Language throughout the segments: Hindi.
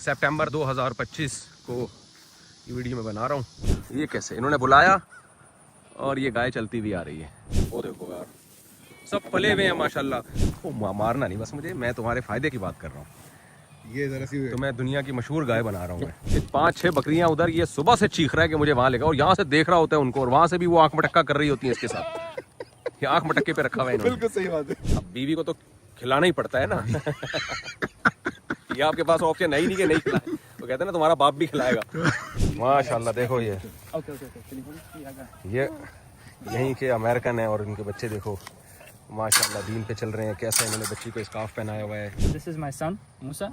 सितंबर 2025 को ये वीडियो मैं बना रहा हूँ। ये कैसे इन्होंने बुलाया और ये गाय चलती हुई आ रही है। वो देखो यार, सब पले हुए हैं माशाल्लाह। वो मारना नहीं, बस मुझे, मैं तुम्हारे फायदे की बात कर रहा हूँ। ये जरा सी तो मैं दुनिया की मशहूर गाय बना रहा हूँ। मैं 5-6 बकरियां उधर, ये सुबह से चीख रहा है कि मुझे वहां लेगा, और यहाँ से देख रहा होता है उनको, और वहां से भी वो आंख मटक्का कर रही होती है इसके साथ। ये आंख मटक्के पे रखा हुआ है इन्होंने। बिल्कुल सही बात है। अब बीवी को तो खिलाना ही पड़ता है ना। ये आपके पास ऑप्शन है ही नहीं कि नहीं खिलाए, तो कहते हैं ना तुम्हारा बाप भी खिलाएगा। माशाल्लाह देखो ये यहीं के अमेरिकन है, और इनके बच्चे देखो माशाल्लाह दीन पे चल रहे हैं। कैसा इन्होंने बच्ची को स्कार्फ पहनाया हुआ है। This is my son, Musa.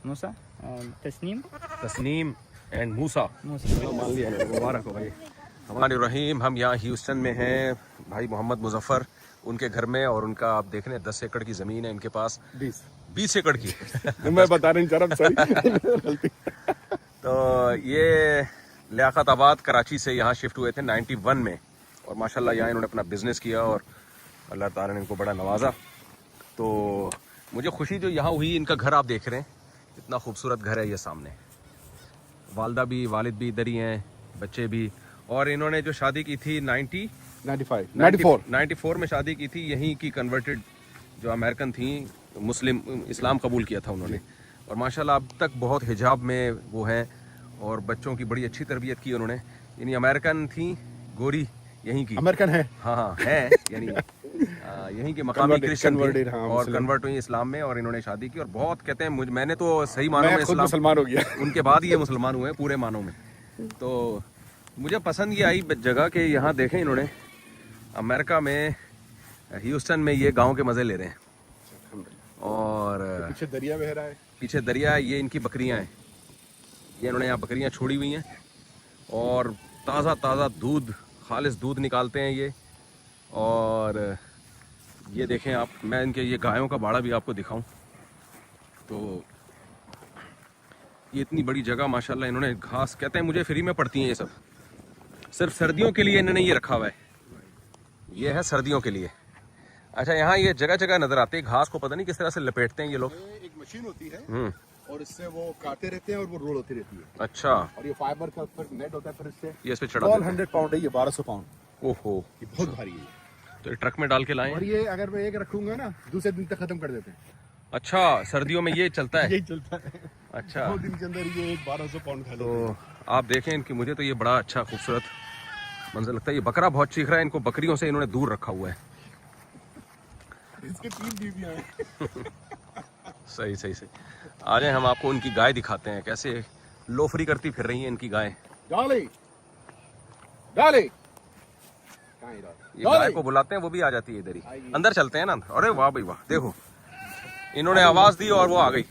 Musa and Tasneem. Tasneem and Musa. Musa. मान लिया, मुबारक हो भाई। हमारे रहीम, हम यहाँ ह्यूस्टन में हैं, भाई मोहम्मद मुजफ्फर उनके घर में, और उनका आप देख रहे हैं 10 एकड़ की ज़मीन है इनके पास। 20 एकड़ की। मैं बता नहीं चाह रहा, सॉरी। तो ये लियाकताबाद कराची से यहाँ शिफ्ट हुए थे 91 में, और माशाल्लाह यहाँ इन्होंने अपना बिजनेस किया और अल्लाह ताला ने इनको बड़ा नवाजा। तो मुझे खुशी जो यहाँ हुई, इनका घर आप देख रहे हैं, इतना खूबसूरत घर है ये सामने। वालदा भी, वालिद भी इधर ही हैं, बच्चे भी। और इन्होंने जो शादी की थी 94 में शादी की थी, यहीं की कन्वर्टेड जो अमेरिकन थी, मुस्लिम इस्लाम कबूल किया था उन्होंने, और माशाल्लाह अब तक बहुत हिजाब में वो हैं, और बच्चों की बड़ी अच्छी तरबियत की उन्होंने। यानी अमेरिकन थी, गोरी, यहीं की अमेरिकन है। हाँ है, यानी यहीं के मकामी क्रिश्चियन थे, और कन्वर्ट हुई इस्लाम में, और इन्होंने शादी की। और बहुत कहते हैं, मैंने तो सही मानों में इस्लाम मुसलमान हो गया, उनके बाद ये मुसलमान हुए पूरे मानों में। तो मुझे पसंद ये आई जगह के, यहाँ देखें इन्होंने अमेरिका में ह्यूस्टन में ये गांव के मज़े ले रहे हैं, और पीछे दरिया बह रहा है, पीछे दरिया है। ये इनकी बकरियां हैं, ये इन्होंने यहाँ बकरियां छोड़ी हुई हैं, और ताज़ा ताज़ा दूध, खालिस दूध निकालते हैं ये। और ये देखें आप, मैं इनके ये गायों का बाड़ा भी आपको दिखाऊं तो ये इतनी बड़ी जगह माशाल्लाह इन्होंने घास, कहते हैं मुझे फ्री में पड़ती हैं ये सब, सिर्फ सर्दियों के लिए इन्होंने ये रखा हुआ है। ये है सर्दियों के लिए। अच्छा, यहाँ ये जगह जगह नजर आते हैं, घास को पता नहीं किस तरह से लपेटते हैं ये लोग। एक मशीन होती है और इससे वो काटते रहते हैं और वो रोल होती रहती है। अच्छा, और ये फाइबर का फिर नेट होता है, फिर इससे ये इस पे चढ़ा देते हैं। 100 पाउंड है ये, 1200 पाउंड। ओहो, ये बहुत भारी है। तो ये ट्रक में डाल के लाए। और ये अगर मैं एक रखूंगा ना, दूसरे दिन तक खत्म कर देते हैं। अच्छा, सर्दियों में ये चलता है। यही चलता है। अच्छा, 2 दिन के अंदर ये 1200 पाउंड खा लेते तो आप देखें इनकी, मुझे तो ये बड़ा अच्छा खूबसूरत मंजर लगता है। ये बकरा बहुत चीख रहा है, इनको बकरियों से इन्होंने दूर रखा हुआ है। हैं। इसके 3 बीवियां हैं। सही सही सही। आ जाए, हम आपको उनकी गाय दिखाते हैं, कैसे लोफरी करती फिर रही है इनकी गाय। डाले डाले, ये गाय को बुलाते हैं, वो भी आ जाती है इधर ही। अंदर चलते हैं ना। अरे वाह भाई वाह, देखो इन्होंने आवाज दी और वो आ गई।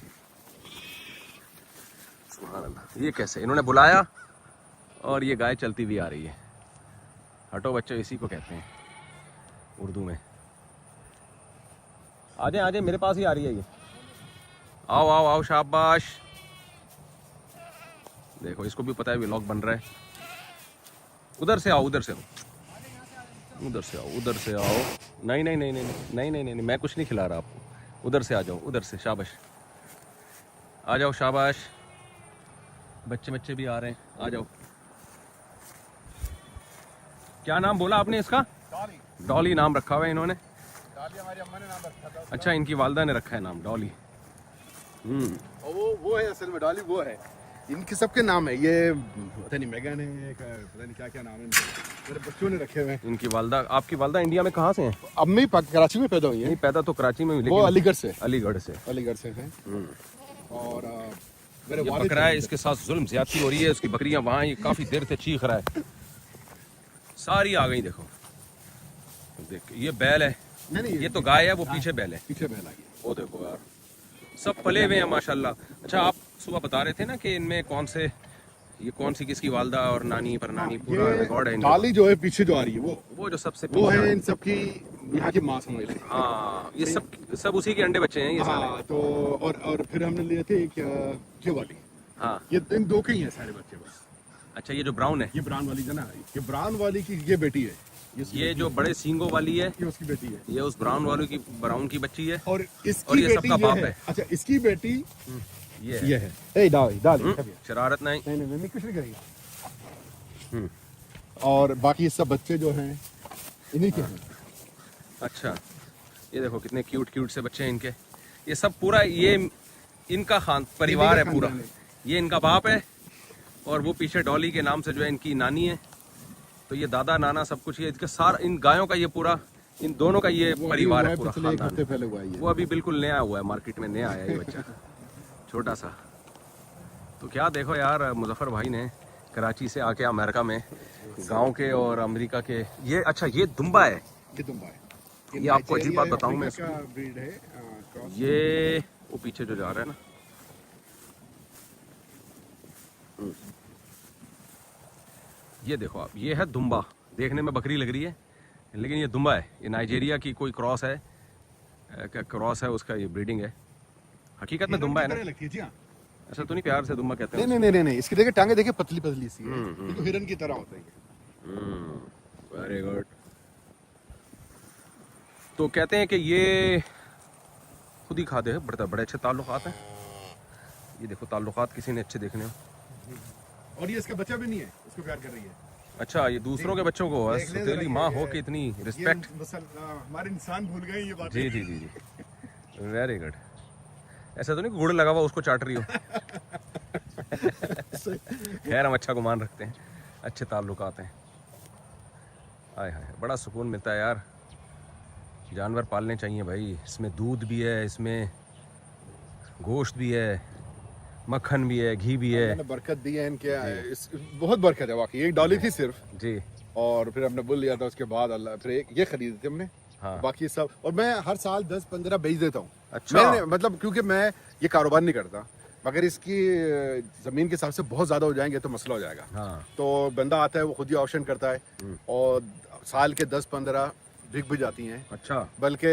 सुभान अल्लाह, ये कैसे इन्होंने बुलाया और ये गाय चलती हुई आ रही है। हटो बच्चों, इसी को कहते हैं उर्दू में। आ जाए मेरे पास ही आ रही है ये। आओ आओ आओ, शाबाश। देखो इसको भी पता है व्लॉग बन रहा है। उधर से आओ, उधर से आओ, उधर से आओ, उधर से आओ। नहीं नहीं नहीं नहीं नहीं नहीं नहीं, मैं कुछ नहीं खिला रहा आपको। उधर से आ जाओ, उधर से। शाबाश, आ जाओ, शाबाश। बच्चे बच्चे भी आ रहे हैं, आ जाओ। क्या नाम बोला आपने इसका? डॉली नाम रखा हुआ है इन्होंने। डॉली हमारी अम्मा ने नाम रखा था। अच्छा, इनकी वालदा ने रखा है नाम डॉली। और वो है असल में डॉली, वो है। इनके सबके नाम है, ये पता नहीं मेगन है, पता नहीं क्या क्या नाम है इनके, मेरे बच्चों ने रखे हुए हैं। इनकी वालदा, आपकी वालदा इंडिया में कहाँ से हैं? अम्मी कराची में पैदा हुई है। नहीं, पैदा तो कराची में हुई, वो लेकिन अलीगढ़ से। अलीगढ़ से हैं। और मेरे ये वालिद बकरा है, इसके साथ जुल्म ज्यादती हो रही है। उसकी बकरियां वहां, ये काफी देर से चीख रहा है। सारी आ गई, देखो देख, ये बैल है। नहीं, ये तो गाय है, वो पीछे बैल है। पीछे बैल आ गया। वो देखो यार, सब पले हुए हैं माशाल्लाह। अच्छा, आप सुबह बता रहे थे ना कि इनमें कौन से, ये कौन सी किसकी वालदा और नानी पर नानी, पूरा रिकॉर्ड है इनका। डॉली जो है पीछे जो आ रही है, वो जो सबसे वो पीछे है इन सबकी यहाँ की माँ समझ लें। हाँ, ये सब उसी के अंडे बच्चे हैं ये सारे। हाँ, तो और फिर हमने लिए थे ये वाली। हाँ, ये इन 2 के ही हैं सारे बच्चे बस। अच्छा, ये जो ब्राउन है, ये ब्राउन वाली जो ना, ये ब्राउन वाली की ये बेटी है। ये जो बड़े सींगों वाली है, ये उसकी बेटी है। ये उस ब्राउन वाली की, ब्राउन की बच्ची है। और इसकी और ये बेटी सबका ये बाप है। है। अच्छा, इसकी बेटी ये है ए डाल शरारत नहीं। नहीं नहीं कुछ नहीं करेगी। हम्म, और बाकी सब बच्चे जो हैं इन्हीं के हैं। अच्छा, ये देखो कितने क्यूट क्यूट से बच्चे हैं इनके। ये सब पूरा ये इनका परिवार है पूरा। ये इनका बाप है और वो पीछे डॉली के नाम से जो है इनकी नानी है। तो ये दादा नाना सब कुछ, ये इसके सारा इन गायों का ये पूरा, इन दोनों का ये परिवार है पूरा खानदान। पहले हुआ है वो अभी बिल्कुल नया हुआ है, मार्केट में नया आया है ये बच्चा, छोटा सा। तो क्या देखो यार, मुजफ्फर भाई ने कराची से आके अमेरिका में गांव के और अमेरिका के ये, अच्छा ये दुम्बा है। ये दुम्बा है। ये आपको अजीब बात बताऊं मैं, इसका ब्रीड है क्रॉस। ये वो पीछे जो जा रहा है ना, ये देखो आप, ये है दुम्बा। देखने में बकरी लग रही है लेकिन ये दुम्बा है। ये नाइजीरिया की कोई क्रॉस है, क्रॉस है उसका, ये ब्रीडिंग है। हकीकत में दुम्बा है ना। लगती है जी हाँ। ऐसा तो नहीं प्यार से दुम्बा कहते हैं? नहीं इसकी देखिए टांगे देखिए पतली पतली सी है। ये तो हिरन की तरह होता है। Very good. तो कहते हैं कि ये खुद ही खाते हैं, बड़े अच्छे ताल्लुकात हैं। ये देखो ताल्लुकात किसी ने अच्छे देखने हो। और ये इसका बच्चा भी नहीं है, इसको प्यार कर रही है। अच्छा, ये दूसरों के बच्चों को सौतेली माँ हो के इतनी रिस्पेक्ट। हमारे इंसान भूल गए ये बात। जी जी जी जी, वेरी गुड। ऐसा तो नहीं गुड़ लगा हुआ उसको चाट रही हो? खैर हम अच्छा गुमान रखते हैं, अच्छे ताल्लुकात हैं। आय हाय, बड़ा सुकून मिलता है यार। जानवर पालने चाहिए भाई। इसमें दूध भी है, इसमें गोश्त भी है, मक्खन भी है, घी भी है। मैंने बरकत दी है इनके, बहुत बरकत है वाकई। एक डॉली थी सिर्फ जी, और फिर हमने बुल लिया था। उसके बाद अल्लाह फिर एक ये खरीदे थे हमने। हाँ। बाकी सब, और मैं हर साल 10-15 बेच देता हूँ। अच्छा। मैंने मतलब क्योंकि मैं ये कारोबार नहीं करता, मगर इसकी जमीन के हिसाब से बहुत ज्यादा हो जाएंगे तो मसला हो जाएगा। हाँ। तो बंदा आता है, वो खुद ही ऑप्शन करता है और साल के 10-15 बिक भी जाती हैं। अच्छा, बल्कि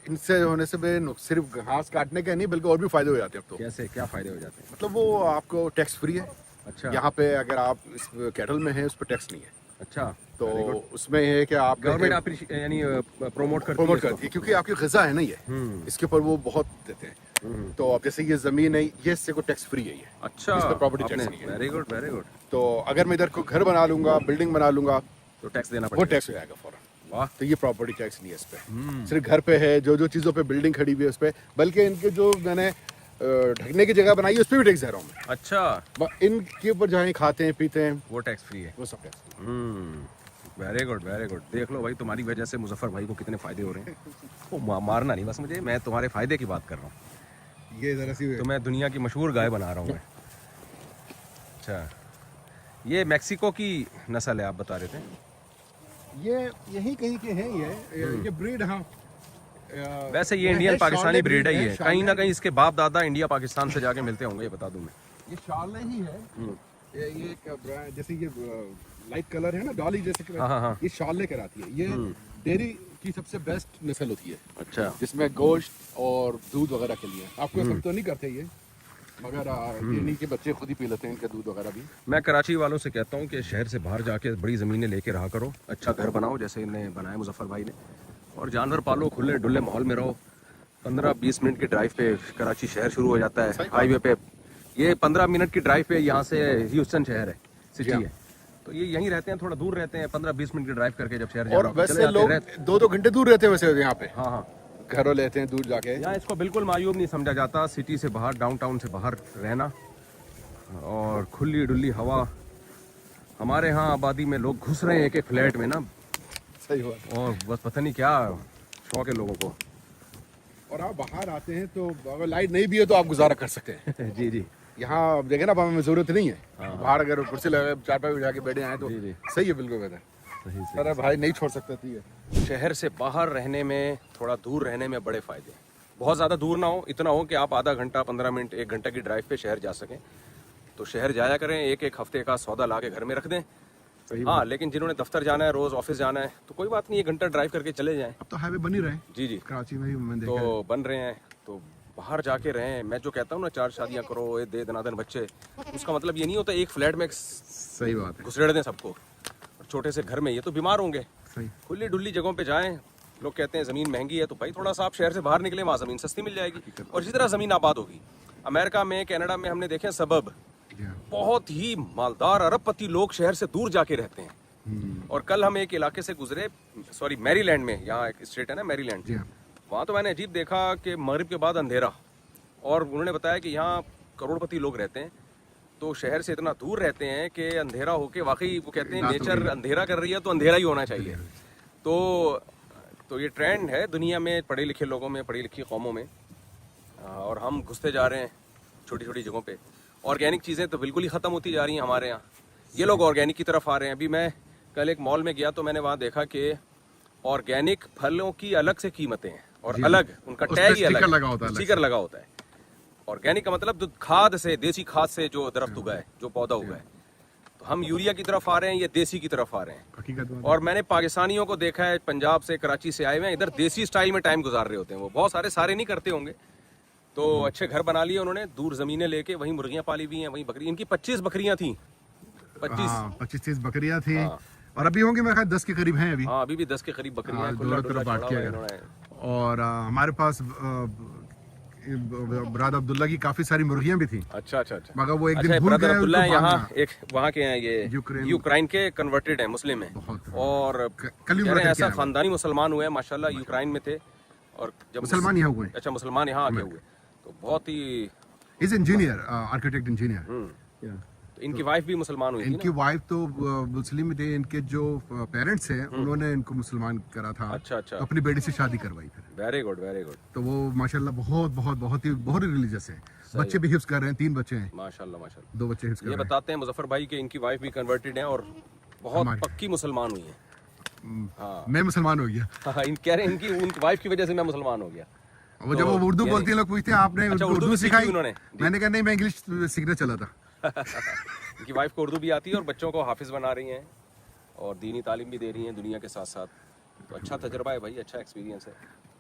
इनसे होने से सिर्फ घास काटने के नहीं बल्कि और भी फायदे हो जाते हैं अब तो। कैसे, क्या फायदे हो जाते हैं? मतलब वो आपको टैक्स फ्री है। अच्छा, यहाँ पे अगर आप इस कैटल में हैं उस पर टैक्स नहीं है। अच्छा, तो उसमें है कि आप गवर्नमेंट यानी प्रोमोट प्रमोट करती करती है क्योंकि आपकी ग़िज़ा है ना ये, इसके ऊपर वो बहुत देते हैं। तो अब जैसे ये जमीन है, ये इससे को टैक्स फ्री है ये। अच्छा, इस पर प्रॉपर्टी टैक्स नहीं है। Very good very good. तो अगर मैं इधर को घर बना लूंगा, बिल्डिंग बना लूंगा, तो टैक्स देना वो पड़ेगा? टैक्स हो जाएगा फौरन। वाह। तो ये प्रॉपर्टी टैक्स नहीं है इस पे। सिर्फ घर पे है, जो चीज़ों पे बिल्डिंग खड़ी हुई है उस पे, बल्कि इनके जो मैंने ढकने की जगह बनाई है उस पर भी टैक्स दे रहा हूँ मैं। अच्छा, इनके ऊपर जहाँ खाते हैं पीते हैं वो टैक्स फ्री है? वो सब tax. Very good very good. देख लो भाई, तुम्हारी वजह से मुजफ्फर भाई को कितने फायदे हो रहे हैं। वो मारना नहीं बस मुझे, मैं तुम्हारे फायदे की बात कर रहा हूँ। ये जरा सी तो मैं दुनिया की मशहूर गाय बना रहा हूँ मैं। अच्छा, ये मैक्सिको की नस्ल है आप बता रहे थे? ये यही कहीं के हैं ये ब्रीड। हाँ, वैसे ये इंडियन पाकिस्तानी ब्रीड है। ये कहीं ना कहीं इसके बाप दादा इंडिया पाकिस्तान से जाके मिलते होंगे, ये बता दूं मैं। ये शार्ले ही है। ये एक ब्रांड, जैसे ये लाइट कलर है ना डॉली जैसे, हाँ। ये शार्ले कहलाती है। ये डेयरी की सबसे बेस्ट नस्ल होती है। अच्छा, जिसमें गोश्त और दूध वगैरह के लिए। आपको सब तो नहीं करते ये, मगर ये नहीं कि बच्चे खुद ही पी लेते हैं इनका दूध वगैरह भी। मैं कराची वालों से कहता हूँ कि शहर से बाहर जाके बड़ी ज़मीनें लेके रहा करो, अच्छा घर बनाओ जैसे इन्हें बनाया मुजफ्फर भाई ने, और जानवर पालो, खुले डुल्ले माहौल में रहो। 15-20 मिनट की ड्राइव पे कराची शहर शुरू हो जाता है, हाईवे पे। ये 15 मिनट की ड्राइव पे यहाँ से ह्यूस्टन शहर है, सिटी है। तो ये यहीं रहते हैं, थोड़ा दूर रहते हैं, 15-20 मिनट की ड्राइव करके जब शहर और वैसे लोग 2-2 घंटे दूर रहते हैं वैसे यहाँ पे। हाँ, घरों लेते हैं दूर जाके। यहाँ इसको बिल्कुल मायूब नहीं समझा जाता, सिटी से बाहर, डाउनटाउन से बाहर रहना और खुली डुल्ली हवा। हमारे यहाँ आबादी में लोग घुस रहे हैं एक फ्लैट में ना, सही बात। और बस पता नहीं क्या शौक है लोगों को। और आप बाहर आते हैं तो अगर लाइट नहीं भी है तो आप गुजारा कर सकते हैं। जी जी, यहाँ देखे ना, हमें जरूरत नहीं है। बाहर अगर कुर्सी लगे 4 बजे जाके बैठे आए तो सही है, बिल्कुल बेहतर। अरे भाई नहीं छोड़ सकते थी ये। शहर से बाहर रहने में, थोड़ा दूर रहने में बड़े फायदे हैं। बहुत ज़्यादा दूर ना हो, इतना हो कि आप आधा घंटा, 15 मिनट, 1 घंटा की ड्राइव पे शहर जा सकें। तो शहर जाया करें, एक हफ्ते का सौदा ला के घर में रख दें। हाँ, लेकिन जिन्होंने दफ्तर जाना है, रोज ऑफिस जाना है, तो कोई बात नहीं, 1 घंटा ड्राइव करके चले जाएं। अब तो हाईवे बन ही रहे हैं। जी जी, कराची में भी मैंने देखा तो बन रहे हैं, तो बाहर जाके रहें। मैं जो कहता हूँ ना, 4 शादियाँ करो, ये दे दनादन बच्चे, उसका मतलब ये नहीं होता एक फ्लैट में सही बात है घुसरेड़ दें सबको, और छोटे से घर में, ये तो बीमार होंगे। सही। खुली डुल्ली जगहों पे जाएं। लोग कहते हैं ज़मीन महंगी है, तो भाई थोड़ा सा आप शहर से बाहर निकले, वहाँ ज़मीन सस्ती मिल जाएगी, और इसी तरह ज़मीन आबाद होगी। अमेरिका में, कनाडा में हमने देखे सबब, जी हाँ। बहुत ही मालदार अरबपति लोग शहर से दूर जाके रहते हैं। और कल हम एक इलाके से गुजरे, सॉरी मैरीलैंड में, यहाँ एक स्टेट है ना मैरीलैंड, जी हाँ। वहाँ तो मैंने अजीब देखा कि मगरिब के बाद अंधेरा, और उन्होंने बताया कि यहाँ करोड़पति लोग रहते हैं, तो शहर से इतना दूर रहते हैं कि अंधेरा होके, वाकई वो कहते हैं नेचर अंधेरा कर रही है तो अंधेरा ही होना चाहिए। तो ये ट्रेंड है दुनिया में, पढ़े लिखे लोगों में, पढ़ी लिखी कौमों में, और हम घुसते जा रहे हैं छोटी छोटी जगहों पे। ऑर्गेनिक चीज़ें तो बिल्कुल ही ख़त्म होती जा रही हैं हमारे यहाँ, ये लोग ऑर्गेनिक की तरफ आ रहे हैं। अभी मैं कल एक मॉल में गया तो मैंने वहाँ देखा कि ऑर्गेनिक फलों की अलग से कीमतें हैं, और अलग उनका टैग ही अलग, स्टिकर लगा होता है। ऑर्गेनिक का मतलब जो खाद से, देसी खाद से जो दरख्त उगा है, जो पौधा उगा है। तो हम यूरिया की तरफ आ रहे हैं, ये देसी की तरफ आ रहे हैं। हकीकत में। और मैंने पाकिस्तानियों को देखा है, पंजाब से, कराची से आए हुए हैं, इधर देसी स्टाइल में टाइम गुजार रहे होते हैं। वो बहुत सारे नहीं करते होंगे, तो अच्छे घर बना लिए उन्होंने, दूर जमीनें लेके, वहीं मुर्गियां पाली हुई हैं, वहीं बकरी। इनकी 25 बकरियां थी, 25-30 बकरियां थी। और अभी होंगे मेरे ख्याल 10 के करीब हैं अभी। हाँ, अभी भी 10 के करीब बकरियां हैं, दोनों तरफ बांट के इन्होंने। और हमारे पास ब्राद अब्दुल्ला की काफी सारी मुर्गियां भी थी। अच्छा, मगर वो एक दिन अच्छा, भूल ब्रदर गए अब्दुल्ला उनको यहाँ बांधना। एक वहाँ के हैं, ये यूक्रेन के कन्वर्टेड हैं, मुस्लिम हैं, और कल ही कह रहे हैं मुलाकात ऐसा किया है। खानदानी मुसलमान हुए हैं माशाल्लाह, यूक्रेन में थे, और जब मुसलमान यहाँ हुए। अच्छा, मुसलमान यहाँ आके हुए, तो बहुत ही। Is engineer, architect engineer. तो इनकी वाइफ भी मुसलमान हुई थी इनकी वाइफ तो मुस्लिम थे, इनके जो पेरेंट्स हैं उन्होंने इनको मुसलमान करा था। अच्छा। तो अपनी बेटी से शादी करवाई फिर। Very good, very good. तो वो माशाल्लाह बहुत ही रिलीजियस है। बच्चे भी हिफ्ज कर रहे हैं, 3 बच्चे हैं, माशाल्लाह। 2 बच्चे हिफ्ज कर ये रहे हैं। बताते हैं मुजफ्फर भाई कि इनकी वाइफ भी कन्वर्टेड है और बहुत हमारी। पक्की मुसलमान हुई है। मैं मुसलमान हो गया। हाँ, कह रहे हैं इनकी उनकी वाइफ की वजह से मैं मुसलमान हो गया। वो जब वो उर्दू बोलती है, लोग पूछते हैं आपने अच्छा, उर्दू भी सिखाई? उन्होंने? मैंने कहा नहीं, मैं इंग्लिश सीखने चला था। इनकी वाइफ को उर्दू भी आती है और बच्चों को हाफिज बना रही हैं और दीनी तालीम भी दे रही हैं दुनिया के साथ साथ। तो अच्छा तजर्बा है भाई, अच्छा एक्सपीरियंस है।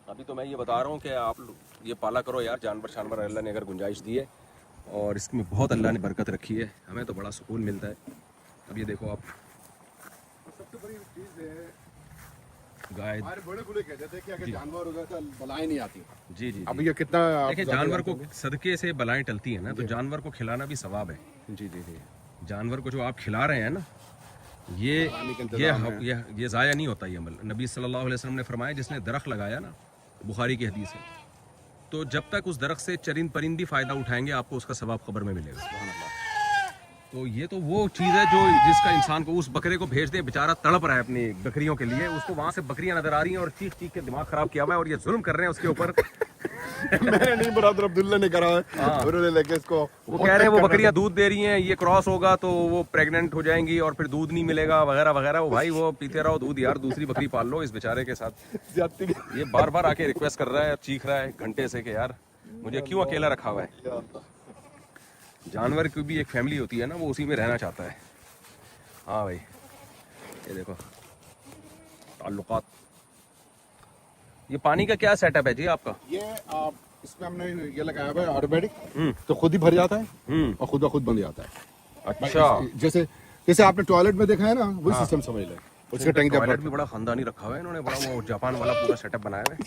अभी तो मैं ये बता रहा हूँ कि आप ये पाला करो यार, जानवर अल्लाह ने अगर गुंजाइश दी है, और इसमें बहुत अल्लाह ने बरकत रखी है, हमें तो बड़ा सुकून मिलता है। अब ये देखो आप, सबसे बड़ी चीज है, गाय। हमारे बड़े बूढ़े कहते थे कि अगर जानवर होगा तो बलाएं नहीं आती। जी। अब ये कितना देखिए, जानवर को सदके से बलाएं टलती है ना, तो जानवर को खिलाना भी सवाब है। जी। जानवर को जो आप खिला रहे हैं ना, ये ज़ाया नहीं होता ये अमल। नबी सल्लल्लाहु अलैहि वसल्लम ने फरमाया, जिसने दरख्त लगाया ना, बुखारी की हदीस है, तो जब तक उस दरख्त से चरिंद परिंदी फ़ायदा उठाएंगे, आपको उसका सवाब खबर में मिलेगा। तो ये तो वो चीज़ है जो जिसका इंसान को, उस बकरे को भेज दे, बेचारा तड़प रहा है अपनी बकरियों के लिए, उसको वहाँ से बकरियाँ नजर आ रही हैं और चीख के दिमाग खराब किया हुआ है, और ये जुल्म कर रहे हैं उसके ऊपर। मैंने नहीं, ब्रदर अब्दुल्ला ने करा है। उन्होंने लेके इसको, वो कह रहे हैं वो बकरियां दूध दे रही हैं, ये क्रॉस होगा तो वो प्रेग्नेंट हो जाएंगी और फिर दूध नहीं मिलेगा वगैरह वगैरह। वो भाई वो पीते रहो दूध यार, दूसरी बकरी पाल लो इस बेचारे के साथ। ये बार बार आके रिक्वेस्ट कर रहा है, चीख रहा है घंटे से कि यार मुझे क्यों अकेला रखा हुआ है। जानवर की भी एक फैमिली होती है ना, वो उसी में रहना चाहता है। हाँ भाई, ये देखो ताल्लुकात। ये पानी का क्या सेटअप है जी आपका? ये इसमें हमने ये लगाया हुआ है ऑटोमेटिक, तो खुद ही भर जाता है और खुद ब खुद बन जाता है। अच्छा, जैसे आपने टॉयलेट में देखा है ना, वही सिस्टम समझ लें। उसका टैंक टॉयलेट भी बड़ा खानदानी रखा हुआ है इन्होंने, बड़ा वो जापान वाला पूरा सेटअप बनाया है।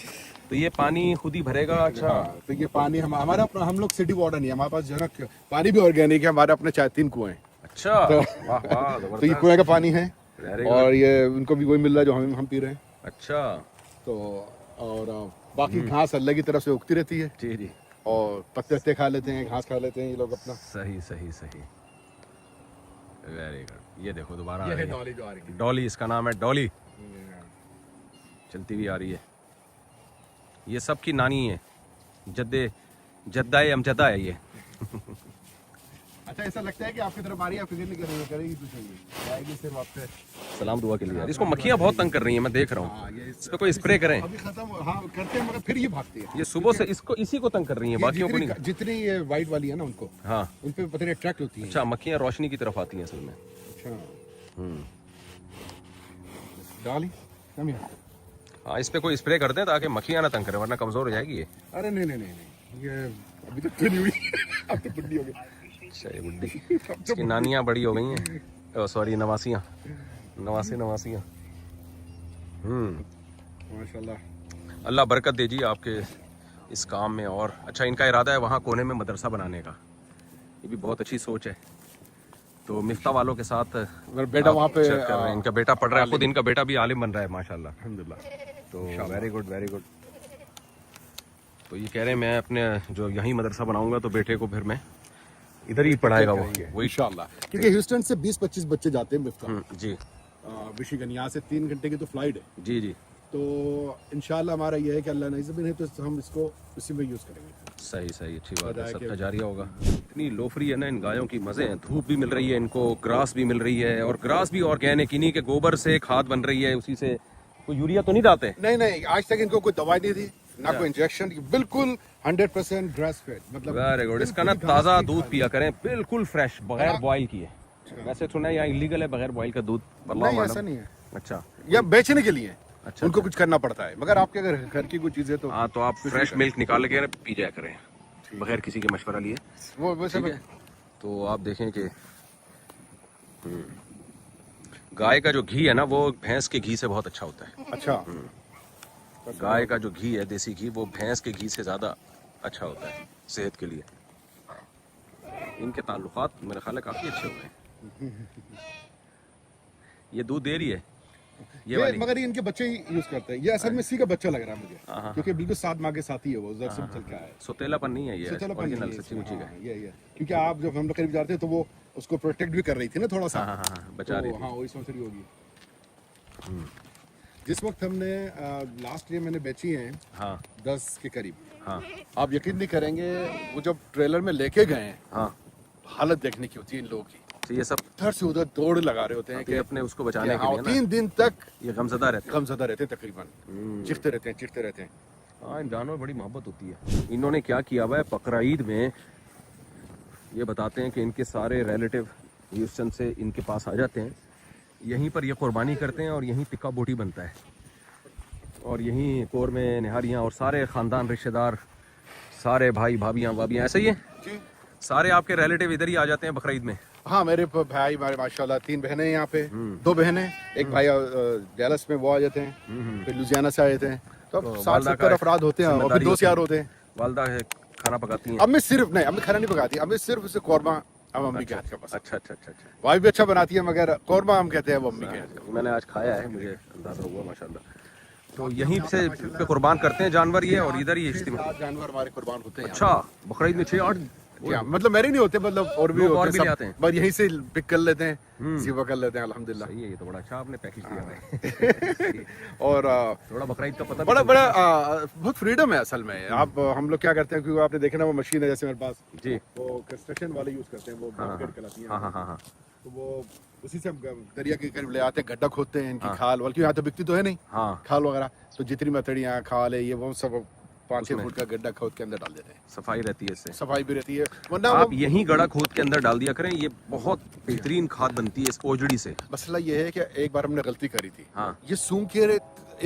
तो ये पानी खुद ही भरेगा? अच्छा। तो ये पानी हमारा अपना, हम लोग सिटी वाटर नहीं है हमारे पास, जनक पानी भी ऑर्गेनिक है, हमारे अपने 3 कुएं हैं। अच्छा, वाह वाह, तो ये कुएं का पानी है, Very और ये उनको भी वही मिल रहा है जो हम पी रहे हैं। अच्छा। तो और बाकी घास अल्लाह की तरफ से उगती रहती है। जी। और पत्ते खा लेते हैं, घास खा लेते हैं ये लोग अपना। सही। Very good. ये देखो दोबारा ये है डॉली जो आ रही है। डॉली, इसका नाम है डॉली, चलती हुई आ रही है। ये सब की नानी है, जद्दाए अमजदा है ये। अच्छा, ऐसा लगता है कि आपकी तरफ आ रही है, फिक्र नहीं करेगी तो सही आएगी सिर्फ आपसे सलाम दुआ के लिए। इसको मक्खियाँ बहुत तंग कर रही हैं, मैं देख रहा हूँ। इस पे कोई स्प्रे करें? अभी खत्म, हाँ करते हैं, मगर फिर ये भागती है। ये सुबह से इसी को तंग कर रही हैं, बाकियों को नहीं। जितनी ये वाइट वाली है ना, उनको, हाँ, उन पे पता नहीं अट्रैक्ट होती है। अच्छा, मक्खियाँ रोशनी की तरफ आती हैं असल में। अच्छा, डाली कम है। हाँ, इस पे कोई स्प्रे कर दें ताकि मक्खियाँ ना तंग करें, वरना कमजोर हो जाएगी ये। अरे नहीं, ये अभी तक तो नहीं हुई। अब तो बुढ़ी हो गई। अच्छा, ये बुड्ढी, इसकी नानियाँ बड़ी हो गई हैं, सॉरी नवासियाँ। माशाल्लाह, अल्लाह बरकत दे जी आपके इस काम में। और अच्छा, इनका इरादा है वहाँ कोने में मदरसा बनाने का, ये भी बहुत अच्छी सोच है। तो मिफ्ता वालों के साथ मेरा बेटा वहाँ पे चेक कर रहे हैं, इनका बेटा पढ़ रहा है, खुद इनका बेटा भी आलिम बन रहा है माशाल्लाह। अल्हम्दुलिल्लाह। तो वेरी गुड वेरी गुड। तो ये कह रहे हैं मैं अपने जो यहीं मदरसा बनाऊंगा तो बेटे को फिर मैं इधर ही पढ़ाएगा वो, वही। इंशाल्लाह, क्योंकि ह्यूस्टन से 20-25 बच्चे जाते हैं मिफ्ता, जी मिशिगन, यहाँ से 3 घंटे की तो फ्लाइट है। जी जी, तो इंशाल्लाह हमारा ये है कि अल्लाह ने ज़मीन है तो हम इसको उसी में यूज़ करेंगे। सही सही, अच्छी बात है, बताया सबका कि- जारिया होगा। इतनी लोफरी है ना इन गायों की, मजे हैं। धूप भी मिल रही है इनको, ग्रास भी मिल रही है, और ग्रास भी ऑर्गेनिक, इन्हीं के गोबर से खाद बन रही है, उसी से। कोई यूरिया तो नहीं डालते? नहीं, आज तक इनको कोई दवाई नहीं थी, ना कोई इंजेक्शन, बिल्कुल 100% ग्रास फेड। मतलब वेरी गुड। इसका ना ताज़ा दूध पिया करें, बिल्कुल फ्रेश, बगैर बॉयल किए। वैसे सुना है यहाँ इलीगल है बगैर बॉयल का दूध, वल्लाह नहीं, मालूम। ऐसा नहीं है, अच्छा या बेचने के लिए अच्छा, उनको कुछ करना पड़ता है, मगर आपके अगर घर की कोई चीजें तो हाँ, तो आप फ्रेश मिल्क निकाल के पी जाया करें बगैर किसी के मशवरा लिए। वो वैसे ठीक है। तो आप देखें कि गाय का जो घी है ना वो भैंस के घी से बहुत अच्छा होता है। अच्छा, गाय का जो घी है, देसी घी, वो भैंस के घी से ज़्यादा अच्छा होता है सेहत के लिए। इनके ताल्लुकात मेरे ख्याल है काफ़ी अच्छे हो गए। ये दूध दे रही है ये ये वाली? मगर ये इनके बच्चे ही यूज करते हैं। ये असल में इसी का बच्चा लग रहा है हाँ, मुझे, क्योंकि बिल्कुल 7 माह के साथ ही है वो, उधर से चल के आया है। सोतेलापन नहीं है ये, सोतेलापन नहीं ओरिजिनल है सच्ची इसमें, मुच्ची का हाँ, है। ये क्योंकि आप जब हम लोग करीब जाते हैं तो वो उसको प्रोटेक्ट भी कर रही थी ना थोड़ा सा। हाँ, बचा रही तो थी। हाँ, वही सोच रही होगी। जिस वक्त हमने लास्ट ईयर मैंने बेची है हाँ 10 के करीब, हाँ आप यकीन नहीं करेंगे, वो जब ट्रेलर में लेके गए हैं, हाँ, हालत देखने की होती है इन लोगों की। तो ये सब इधर से उधर दौड़ लगा रहे होते हैं कि कि अपने उसको बचाने के हाँ, लिए ना 3 दिन तक ये गमज़दा रहते हैं। गमज़दा रहते हैं तकरीबन, चिढ़ते रहते हैं। हाँ, इन जानवर में बड़ी मोहब्बत होती है। इन्होंने क्या किया हुआ है, बकरा ईद में ये बताते हैं कि इनके सारे रिलेटिव ह्यूस्टन से इनके पास आ जाते हैं, यहीं पर ये कुर्बानी करते हैं और यहीं टिक्का बोटी बनता है, और यहीं कोर में निहारियाँ और सारे ख़ानदान रिश्तेदार, सारे भाई भाभियाँ वाभियाँ, ऐसे ही है जी सारे आपके रिलेटिव इधर ही आ जाते हैं बकरा ईद में। हाँ, मेरे भाई हमारे माशाल्लाह 3 बहनें हैं यहाँ पे, 2 बहनें, एक भाई डैलस में वो आ जाते हैं, फिर लुधियाना से आ जाते हैं, तो तो 60-70 अफराद होते हैं, और फिर 2 यार होते हैं। वालदा है खाना पकाती हैं? अम्मी सिर्फ नहीं, अम्मी खाना नहीं पकाती, अम्मी सिर्फ उसे कौरमा हम अम्मी के हाथ का बस। अच्छा अच्छा अच्छा अच्छा, वाइफ भी अच्छा बनाती है, मगर कौरमा हम कहते हैं वो अम्मी के हाथ का। मैंने आज खाया है, मुझे अंदाजा हुआ माशाल्लाह। तो यहीं से पे कुर्बान करते हैं जानवर ये, और इधर ही इज्तिमा। 7 जानवर हमारे कुर्बान होते हैं। अच्छा, बकरा ईद में 6-8? यहाँ मतलब मेरे नहीं होते, मतलब और भी लोग और होते भी हैं ले सब, आते हैं। बस यहीं से पिक कर लेते हैं, सिवा कर लेते हैं अल्हम्दुलिल्लाह। सही है, ये तो बड़ा अच्छा आपने पैकेज दिया है। और थोड़ा बकरा ईद का पता भी बड़ा चलता बड़ा बहुत फ्रीडम है असल में। आप हम लोग क्या करते हैं, क्योंकि आपने देखा ना वो मशीन है जैसे मेरे पास, है। जी वो कंस्ट्रक्शन वाले यूज करते हैं, वो बास्केट कहलाती है। हाँ हाँ हाँ हाँ, तो वो उसी से हम दरिया के करीब ले आते हैं, गड्ढा खोदते हैं इनकी खाल, बल्कि यहाँ तो बिकती तो है नहीं हाँ खाल वगैरह, तो जितनी मथड़ियाँ खाल है ये वो सब 5-6 फुट का गड्ढा खोद के अंदर डाल देते हैं। सफाई रहती है इससे। सफाई भी रहती है, वरना आप वो यहीं गड़ा खोद के अंदर डाल दिया करें, ये बहुत बेहतरीन खाद बनती है इस ओजड़ी से। मसला ये है कि एक बार हमने गलती करी थी, हाँ। ये सूंघ के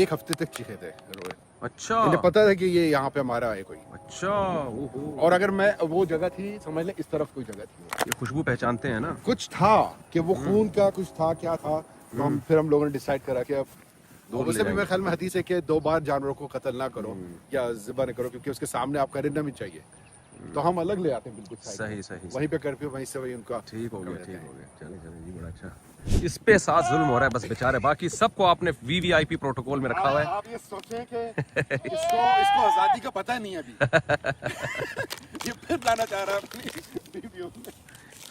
1 हफ्ते तक चीखे थे रोए। अच्छा मुझे पता था कि ये यहाँ पे हमारा है कोई, अच्छा, ओहो, और अगर मैं वो जगह थी, समझ लें इस तरफ कोई जगह थी, ये खुशबू पहचानते हैं ना। कुछ था कि वो खून का कुछ था, क्या था, तो फिर हम लोगों ने डिसाइड करा कि अब दूर वैसे ले भी मेरे ख्याल में हदीस है कि 2 बार जानवरों को कत्ल ना करो या ज़िबा न करो, क्योंकि उसके सामने आपका रहना भी चाहिए। तो हम अलग ले आते हैं बिल्कुल साइड में। सही सही, वहीं पे करके वहीं से वहीं उनका ठीक हो गया रहता ठीक है। हो गया, चले चले जी, बड़ा अच्छा। इस पे साथ जुल्म हो रहा है बस बेचारे, बाकी सबको आपने वीवीआईपी प्रोटोकॉल में रखा हुआ है। आप ये सोचें कि इसको आज़ादी का पता नहीं है अभी। ये फिर लाना चाह रहा है अपनी बीवियों को।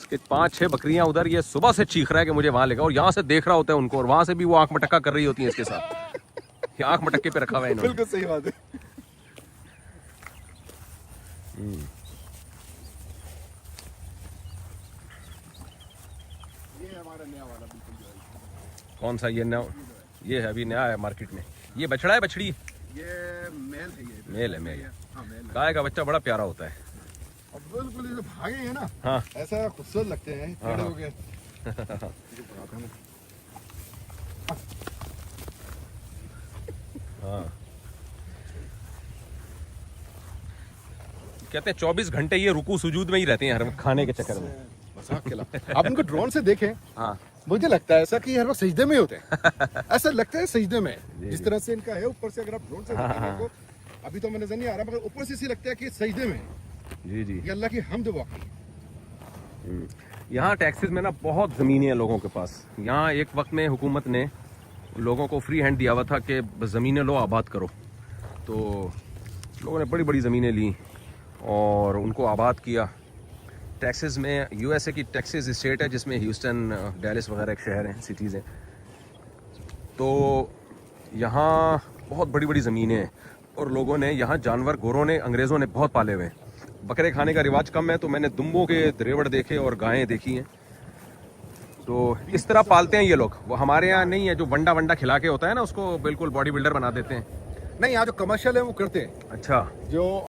इसके 5-6 बकरियां उधर, ये सुबह से चीख रहा है कि मुझे वहां लेगा, और यहाँ से देख रहा होता है उनको, और वहां से भी वो आंख मटक्का कर रही होती है इसके साथ। ये आंख मटक्के पे रखा हुआ है इन्होंने। बिल्कुल सही बात है। ये हमारा नया वाला बिल्कुल जो है। कौन सा ये नया? ये है अभी नया है मार्केट में। ये बछड़ा है बछड़ी? ये मेल है, ये मेल है मेल। हाँ मेल है। गाय का बच्चा बड़ा प्यारा होता है। अब बिल्कुल ये जो भागे हैं ना, हाँ ऐसा खूबसूरत लगते हैं, हाँ, खड़े हाँ। हो गए। हाँ, कहते हैं 24 घंटे ये रुकू सुजूद में ही रहते हैं हर वक्त खाने के चक्कर में। मजाक के अलावा आप उनको ड्रोन से देखें, हाँ मुझे लगता है ऐसा कि हर वक्त सजदे में ही होते हैं। ऐसा लगता है सजदे में, जिस तरह से इनका है ऊपर से, अगर आप ड्रोन से देखेंगे तो अभी तो हमें नजर नहीं आ रहा, मगर ऊपर से ऐसे लगता है कि सजदे में है। जी जी। ये अल्लाह की हमद वाकई। यहाँ टैक्सेस में ना बहुत ज़मीनें हैं लोगों के पास। यहाँ एक वक्त में हुकूमत ने लोगों को फ्री हैंड दिया हुआ था कि ज़मीनें लो, आबाद करो। तो लोगों ने बड़ी बड़ी ज़मीनें ली और उनको आबाद किया। टैक्सेस में यूएसए की टैक्सेस स्टेट है जिसमें ह्यूस्टन, डैलिस वगैरह एक शहर हैं, सिटीज़ हैं। तो यहाँ बहुत बड़ी बड़ी ज़मीनें हैं और लोगों ने यहाँ जानवर, गोरों ने, अंग्रेज़ों ने बहुत पाले हुए हैं। बकरे खाने का रिवाज कम है तो मैंने दुम्बों के रेवड़ देखे और गायें देखी हैं। तो इस तरह पालते हैं ये लोग। वो हमारे यहाँ नहीं है जो वंडा वंडा खिला के होता है ना, उसको बिल्कुल बॉडी बिल्डर बना देते हैं। नहीं, यहाँ जो कमर्शियल है वो करते हैं। अच्छा। जो